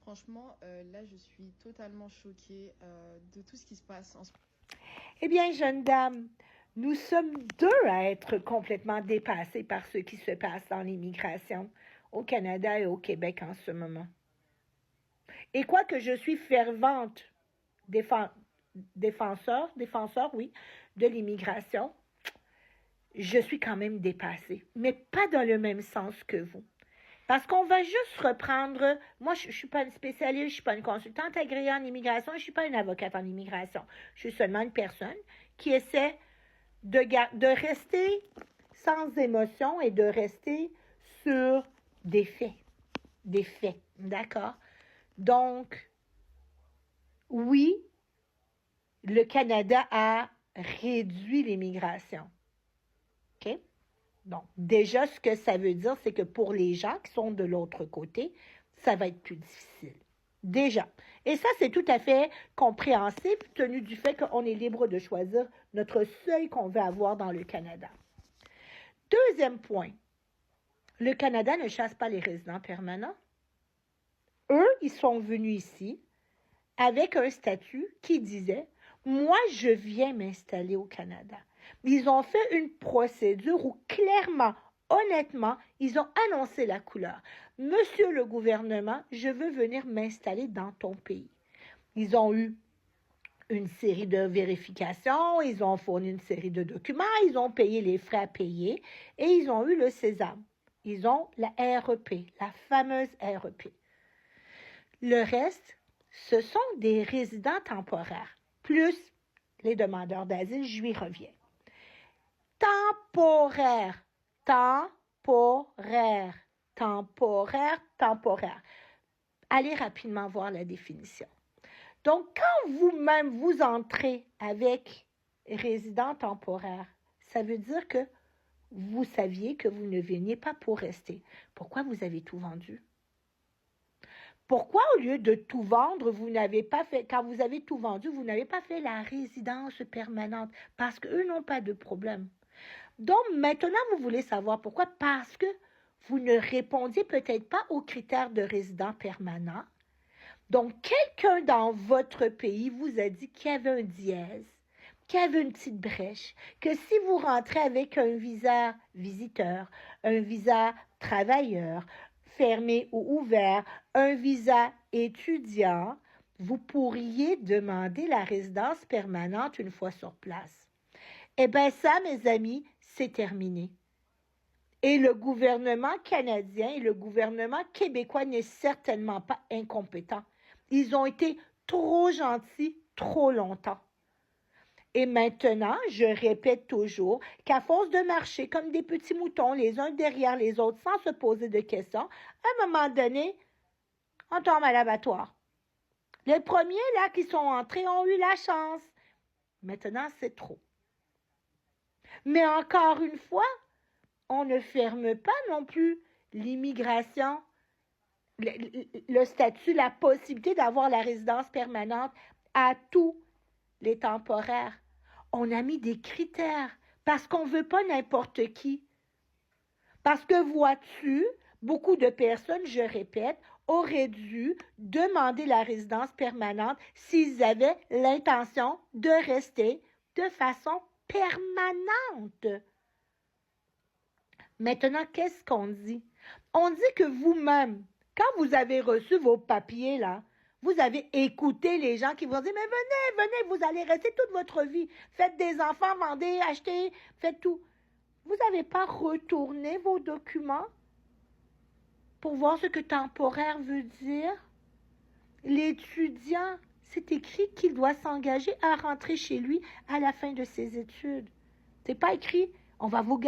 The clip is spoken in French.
Franchement, là, je suis totalement choquée de tout ce qui se passe en ce moment. Eh bien, jeune dame, nous sommes deux à être complètement dépassés par ce qui se passe dans l'immigration au Canada et au Québec en ce moment. Et quoique je suis fervente défenseur, oui, de l'immigration, je suis quand même dépassée, mais pas dans le même sens que vous. Parce qu'on va juste reprendre, moi je ne suis pas une spécialiste, je ne suis pas une consultante agréée en immigration, je ne suis pas une avocate en immigration. Je suis seulement une personne qui essaie de rester sans émotion et de rester sur des faits. Des faits, d'accord? Donc, oui, le Canada a réduit l'immigration. OK? Donc, déjà, ce que ça veut dire, c'est que pour les gens qui sont de l'autre côté, ça va être plus difficile. Déjà. Et ça, c'est tout à fait compréhensible, tenu du fait qu'on est libre de choisir notre seuil qu'on veut avoir dans le Canada. Deuxième point, le Canada ne chasse pas les résidents permanents. Eux, ils sont venus ici avec un statut qui disait « Moi, je viens m'installer au Canada ». Ils ont fait une procédure où clairement, honnêtement, ils ont annoncé la couleur. « Monsieur le gouvernement, je veux venir m'installer dans ton pays ». Ils ont eu une série de vérifications, ils ont fourni une série de documents, ils ont payé les frais à payer et ils ont eu le sésame. Ils ont la REP, la fameuse REP. Le reste, ce sont des résidents temporaires, plus les demandeurs d'asile, je lui reviens. Temporaire. Allez rapidement voir la définition. Donc, quand vous-même vous entrez avec résident temporaire, ça veut dire que vous saviez que vous ne veniez pas pour rester. Pourquoi vous avez tout vendu? Pourquoi, au lieu de tout vendre, vous n'avez pas fait, quand vous avez tout vendu, vous n'avez pas fait la résidence permanente? Parce qu'eux n'ont pas de problème. Donc, maintenant, vous voulez savoir pourquoi? Parce que vous ne répondiez peut-être pas aux critères de résident permanent. Donc, quelqu'un dans votre pays vous a dit qu'il y avait un dièse, qu'il y avait une petite brèche, que si vous rentrez avec un visa visiteur, un visa travailleur, fermé ou ouvert, un visa étudiant, vous pourriez demander la résidence permanente une fois sur place. Eh bien, ça, mes amis, c'est terminé. Et le gouvernement canadien et le gouvernement québécois n'est certainement pas incompétent. Ils ont été trop gentils trop longtemps. Et maintenant, je répète toujours qu'à force de marcher comme des petits moutons les uns derrière les autres sans se poser de questions, à un moment donné, on tombe à l'abattoir. Les premiers là qui sont entrés ont eu la chance. Maintenant, c'est trop. Mais encore une fois, on ne ferme pas non plus l'immigration, le statut, la possibilité d'avoir la résidence permanente à tous les temporaires. On a mis des critères parce qu'on ne veut pas n'importe qui. Parce que vois-tu, beaucoup de personnes, je répète, auraient dû demander la résidence permanente s'ils avaient l'intention de rester de façon permanente. Maintenant, qu'est-ce qu'on dit? On dit que vous-même, quand vous avez reçu vos papiers, là, vous avez écouté les gens qui vous ont dit, mais venez, vous allez rester toute votre vie. Faites des enfants, vendez, achetez, faites tout. Vous n'avez pas retourné vos documents pour voir ce que temporaire veut dire? L'étudiant, c'est écrit qu'il doit s'engager à rentrer chez lui à la fin de ses études. C'est pas écrit, on va vous garder.